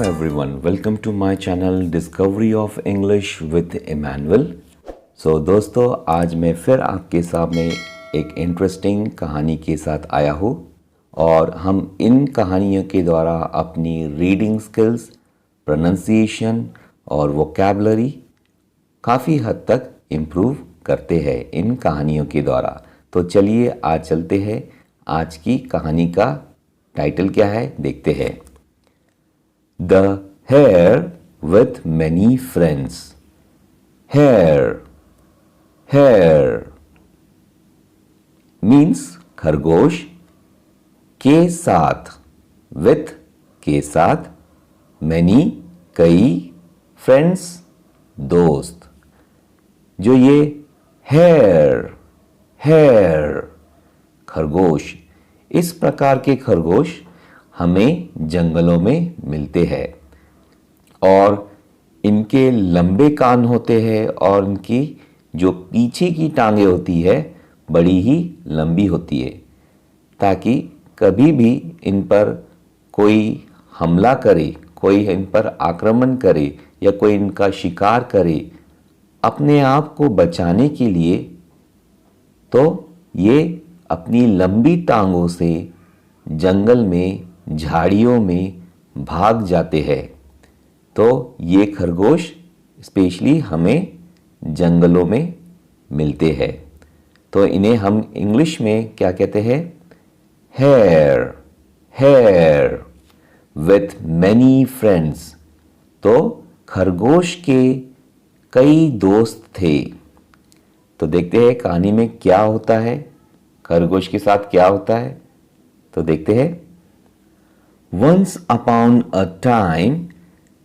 everyone, welcome to my channel Discovery of English with Emmanuel. दोस्तों आज मैं फिर आपके सामने एक इंटरेस्टिंग कहानी के साथ आया हूँ और हम इन कहानियों के द्वारा अपनी रीडिंग स्किल्स, प्रोनंसिएशन और वोकैबुलरी काफ़ी हद तक इम्प्रूव करते हैं इन कहानियों के द्वारा। तो चलिए आज चलते हैं। आज की कहानी का टाइटल क्या है देखते हैं। The hare with many friends. Hare means खरगोश के साथ, with के साथ, many कई, friends दोस्त। जो ये hare खरगोश, इस प्रकार के खरगोश हमें जंगलों में मिलते हैं और इनके लंबे कान होते हैं और इनकी जो पीछे की टांगें होती है बड़ी ही लंबी होती है, ताकि कभी भी इन पर कोई हमला करे, कोई इन पर आक्रमण करे या कोई इनका शिकार करे, अपने आप को बचाने के लिए तो ये अपनी लंबी टांगों से जंगल में, झाड़ियों में भाग जाते हैं। तो ये खरगोश स्पेशली हमें जंगलों में मिलते हैं। तो इन्हें हम इंग्लिश में क्या कहते हैं? Hare with many friends. तो खरगोश के कई दोस्त थे। तो देखते हैं कहानी में क्या होता है, खरगोश के साथ क्या होता है। तो देखते हैं। Once upon a time,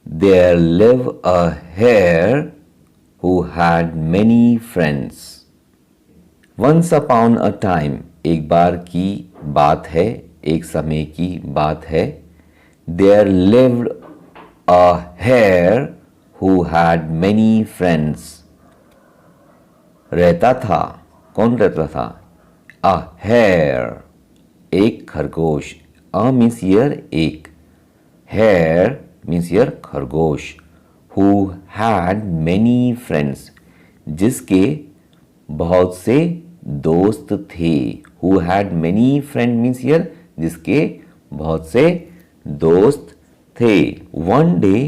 there lived a hare who had many friends. Once upon a time, एक बार की बात है, एक समय की बात है। There lived a hare who had many friends. रहता था, कौन रहता था? A hare, एक खरगोश। A means here एक, hare means here खरगोश। Who had many friends, जिसके बहुत से दोस्त थे। Who had many friends means here जिसके बहुत से दोस्त थे। One day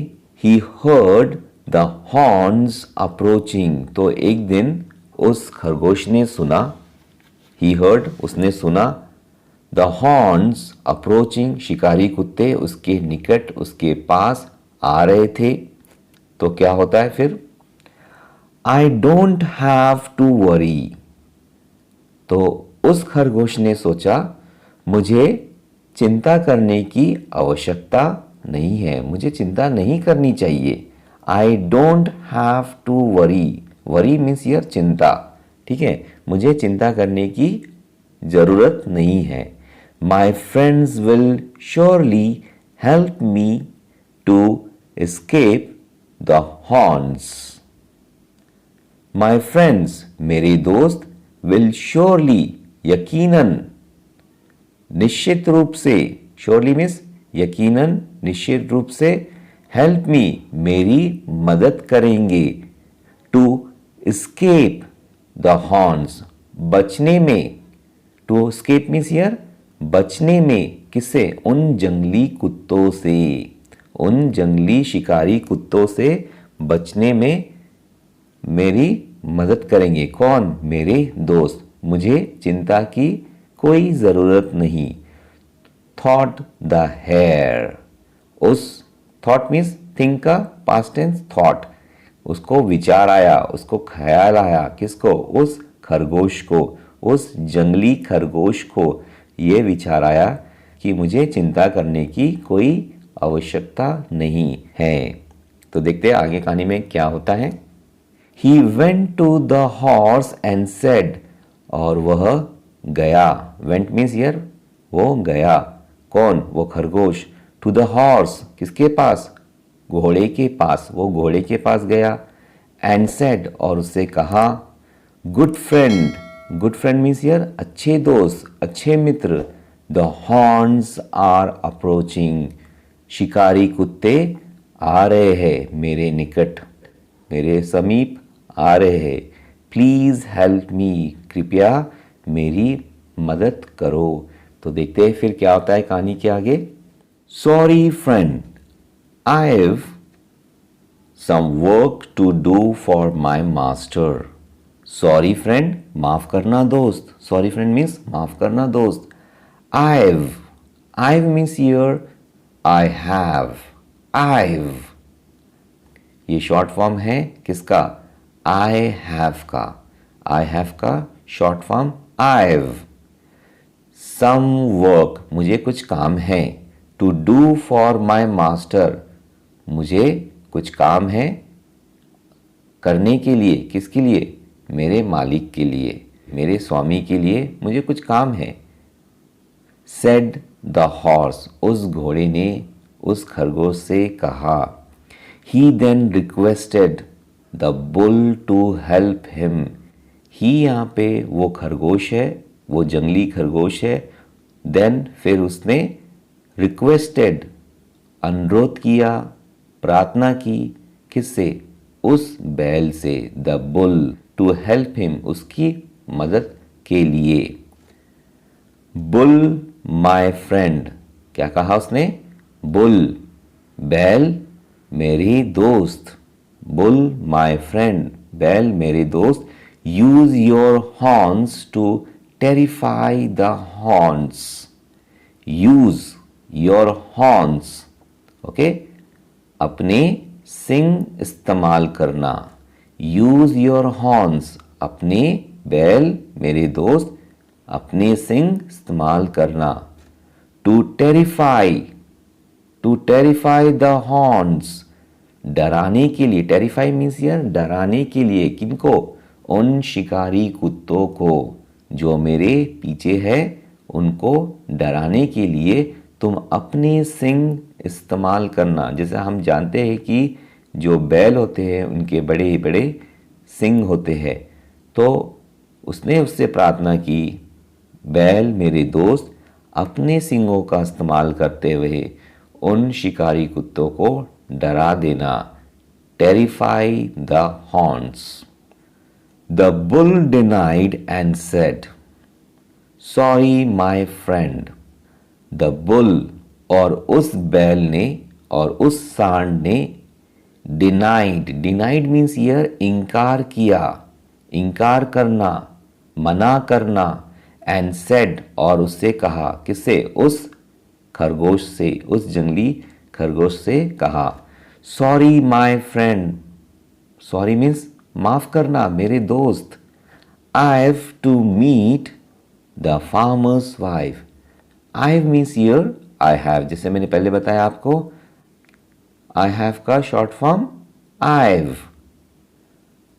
he heard the horns approaching. तो एक दिन उस खरगोश ने सुना, he heard उसने सुना, The horns approaching, शिकारी कुत्ते उसके निकट, उसके पास आ रहे थे। तो क्या होता है फिर? I don't have to worry. तो उस खरगोश ने सोचा मुझे चिंता करने की आवश्यकता नहीं है, मुझे चिंता नहीं करनी चाहिए। I don't have to worry. Worry means here चिंता, ठीक है, मुझे चिंता करने की जरूरत नहीं है। My friends will surely help me to escape the horns. My friends, मेरे दोस्त, will surely, यकीनन, निश्चित रूप से, surely means यकीनन, निश्चित रूप से, help me, मेरी मदद करेंगे, to escape the horns, बचने में, to escape means here बचने में, किससे? उन जंगली कुत्तों से, उन जंगली शिकारी कुत्तों से बचने में मेरी मदद करेंगे। कौन? मेरे दोस्त। मुझे चिंता की कोई ज़रूरत नहीं। थॉट द हेयर, उस थॉट मीन्स थिंक का पास्ट टेंस थॉट, उसको विचार आया, उसको ख्याल आया, किसको? उस खरगोश को, उस जंगली खरगोश को ये विचार आया कि मुझे चिंता करने की कोई आवश्यकता नहीं है। तो देखते हैं आगे कहानी में क्या होता है। He went to the horse and said, और वह गया, went means here वो गया, कौन? वो खरगोश। To the horse, किसके पास? घोड़े के पास, वो घोड़े के पास गया। And said, और उससे कहा, Good friend, good friend means here अच्छे दोस्त, अच्छे मित्र। द हॉर्न्स आर अप्रोचिंग, शिकारी कुत्ते आ रहे हैं मेरे निकट, मेरे समीप आ रहे हैं। प्लीज़ हेल्प मी, कृपया मेरी मदद करो। तो देखते हैं फिर क्या होता है कहानी के आगे। Sorry friend, I have some work to do for my master. Sorry friend, माफ करना दोस्त। सॉरी फ्रेंड मीन्स माफ करना दोस्त। I've, I've means here I have, I've। ये शॉर्ट फॉर्म है किसका? I have का। I have का short form I've। Some work, मुझे कुछ काम है। To do for my master, मुझे कुछ काम है करने के लिए। किसके लिए? मेरे मालिक के लिए, मेरे स्वामी के लिए मुझे कुछ काम है। Said the horse, उस घोड़े ने उस खरगोश से कहा। He then requested the bull to help him। ही यहाँ पे वो खरगोश है, वो जंगली खरगोश है। Then फिर उसने requested, अनुरोध किया, प्रार्थना की। किससे? उस बैल से। The bull to help him, उसकी मदद के लिए। बुल माई फ्रेंड, क्या कहा उसने? बुल, बैल मेरी दोस्त। बुल माई फ्रेंड, बैल मेरे दोस्त। Use your horns to terrify the horns. Use your horns, okay, अपने सिंग इस्तेमाल करना। यूज योर हॉर्न्स, अपने बैल मेरे दोस्त अपने सिंग इस्तेमाल करना। To terrify, to terrify the horns, डराने के लिए। टेरिफाई मीन्स यार डराने के लिए। किनको? उन शिकारी कुत्तों को जो मेरे पीछे है, उनको डराने के लिए तुम अपने सिंग इस्तेमाल करना। जैसे हम जानते हैं कि जो बैल होते हैं उनके बड़े बड़े सिंग होते हैं। तो उसने उससे प्रार्थना की, बैल मेरे दोस्त अपने सींगों का इस्तेमाल करते हुए उन शिकारी कुत्तों को डरा देना। Terrify the horns. The bull denied and said, sorry my friend. The bull, और उस बैल ने और उस सांड ने डिनाइड, डिनाइड मीन्स ईयर इनकार किया, इनकार करना, मना करना। एंड सेड, और उससे कहा। किससे? उस खरगोश से, उस जंगली खरगोश से कहा। Sorry my friend, sorry means माफ करना मेरे दोस्त। I have to meet the farmer's wife. I have means year I have, जैसे मैंने पहले बताया आपको, आई हैव का short form I have.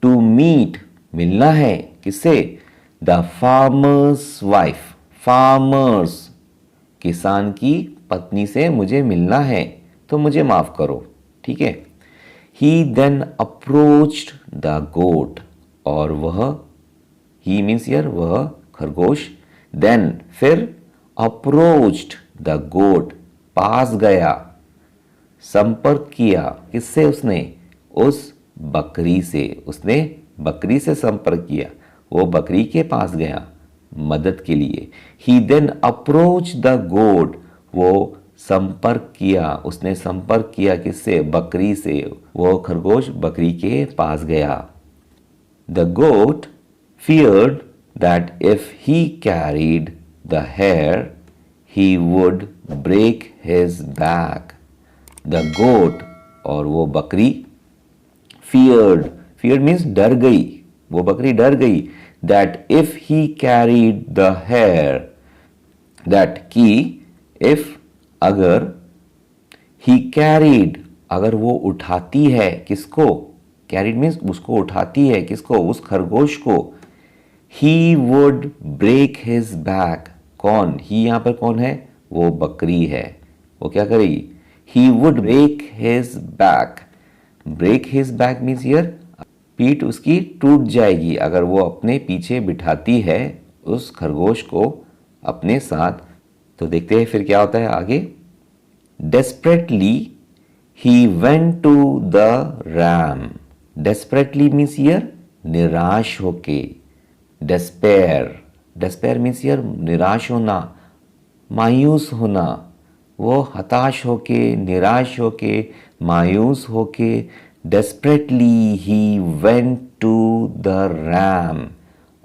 To meet, मिलना है। किससे? द फार्मर्स वाइफ, फार्मर्स, किसान की पत्नी से मुझे मिलना है, तो मुझे माफ करो। ठीक है। ही देन अप्रोच्ड द गोट, और वह, ही मीन्स यर वह खरगोश, देन फिर अप्रोच्ड द गोट, पास गया, संपर्क किया। किससे? उसने उस बकरी से, उसने बकरी से संपर्क किया, वो बकरी के पास गया मदद के लिए। ही देन अप्रोच द गोट, वो संपर्क किया, उसने संपर्क किया किससे? बकरी से। वो खरगोश बकरी के पास गया। The goat feared that if he carried the hare, he would break his back. The goat, और वो बकरी, feared, feared means डर गई, वो बकरी डर गई। that if he carried the hare, that कि if, अगर, he carried, अगर वो उठाती है, किसको? carried means उसको उठाती है, किसको? उस खरगोश को। he would break his back, कौन? he यहाँ पर कौन है? वो बकरी है। वो क्या करेगी? he would break his back. break his back means here पीठ उसकी टूट जाएगी अगर वो अपने पीछे बिठाती है उस खरगोश को अपने साथ। तो देखते हैं फिर क्या होता है आगे। Desperately He went to the ram. Desperately means here निराश होके. Despair. Despair means here निराश होना, मायूस होना. वो हताश होके, निराश होके, मायूस होके. Desperately he went to the ram.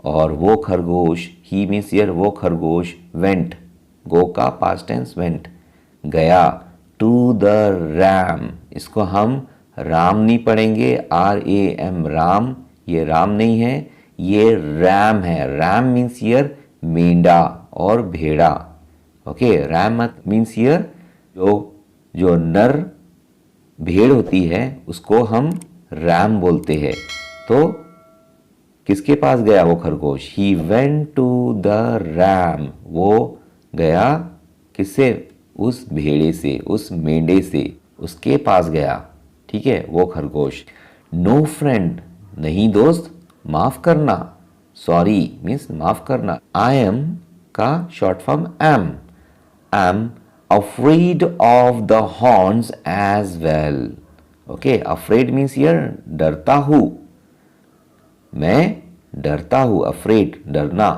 और वो खरगोश, he means here वो खरगोश, went, go का past tense went, गया. To the ram. इसको हम राम नहीं पढ़ेंगे, RAM, राम. ये राम नहीं है, ये रैम है. रैम मीन्स हियर मेंढा और भेड़ा. ओके, रैम मीन्स हियर जो नर भेड़ होती है उसको हम रैम बोलते हैं. तो किसके पास गया वो खरगोश? He went to the ram. वो गया किससे? उस भेड़े से, उस मेंढे से, उसके पास गया. ठीक है, वो खरगोश. नो फ्रेंड, नहीं दोस्त, माफ करना. सॉरी मीन्स माफ करना. आई एम का short form am. Am afraid of the horns as well. Okay, afraid means here डरता हूं. मैं डरता हूं, अफ्रेड डरना.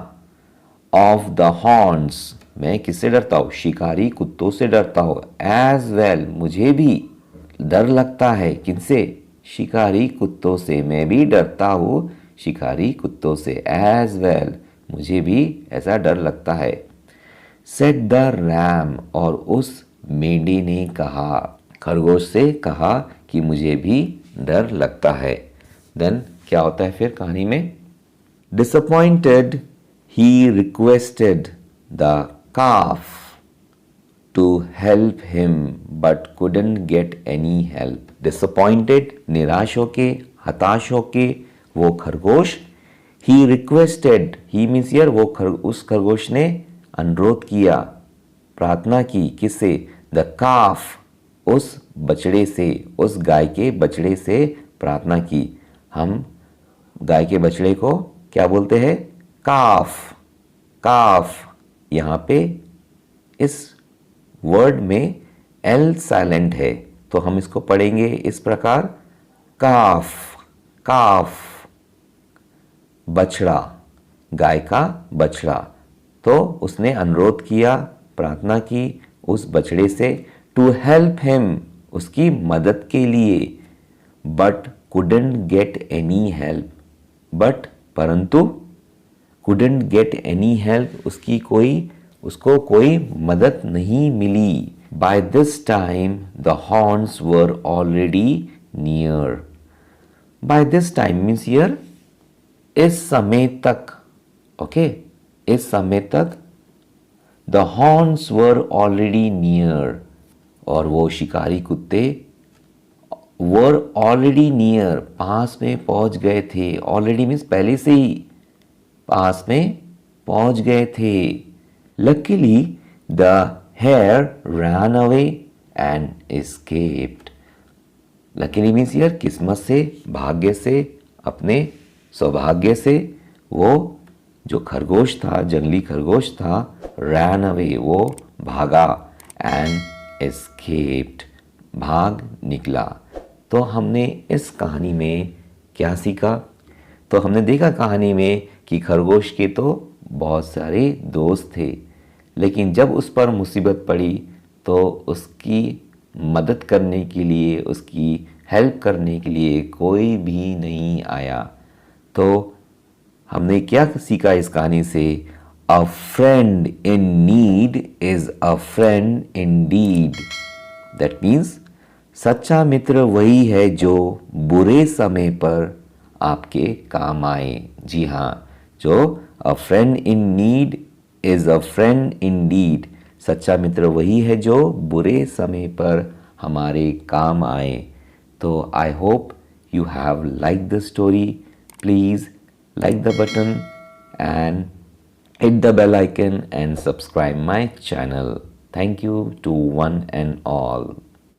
ऑफ द हॉर्न्स, मैं किससे डरता हूं? शिकारी कुत्तों से डरता हूं. एज वेल, मुझे भी डर लगता है. किनसे? शिकारी कुत्तों से. मैं भी डरता हूं शिकारी कुत्तों से. एज वेल, मुझे भी ऐसा डर लगता है. सेड द रैम, और उस मेंढे ने कहा, खरगोश से कहा कि मुझे भी डर लगता है. देन क्या होता है फिर कहानी में? Disappointed he requested the calf to help him but couldn't get any help. Disappointed, निराश होके, हताश होके, वो खरगोश. He requested, he means here उस खरगोश ने अनुरोध किया, प्रार्थना की. किससे? The calf, उस बछड़े से, उस गाय के बछड़े से प्रार्थना की. हम गाय के बछड़े को क्या बोलते हैं? calf. calf. यहाँ पे इस वर्ड में एल साइलेंट है, तो हम इसको पढ़ेंगे इस प्रकार, काफ. काफ, बछड़ा, गाय का बछड़ा. तो उसने अनुरोध किया, प्रार्थना की उस बछड़े से, टू हेल्प हिम, उसकी मदद के लिए. But couldn't get any help. But परंतु, couldn't get any help, उसको कोई मदद नहीं मिली. By this time the horns were already near. By this time means here इस समय तक. ओके, इस समय तक the horns were already near. और वो शिकारी कुत्ते were already near, पास में पहुंच गए थे. Already means पहले से ही पास में पहुंच गए थे. Luckily the hare ran away and escaped. Luckily means here किस्मत से, भाग्य से, अपने सौभाग्य से, वो जो खरगोश था, जंगली खरगोश था, ran away, वो भागा, and escaped, भाग निकला. तो हमने इस कहानी में क्या सीखा? तो हमने देखा कहानी में कि खरगोश के तो बहुत सारे दोस्त थे, लेकिन जब उस पर मुसीबत पड़ी तो उसकी मदद करने के लिए, उसकी हेल्प करने के लिए कोई भी नहीं आया. तो हमने क्या सीखा इस कहानी से? A friend in need is a friend in deed. That means सच्चा मित्र वही है जो बुरे समय पर आपके काम आए. जी हाँ, जो a friend in need is a friend in deed. सच्चा मित्र वही है जो बुरे समय पर हमारे काम आए. तो I hope you have like the story. Please like the button and hit the bell icon and subscribe my channel. Thank you to one and all.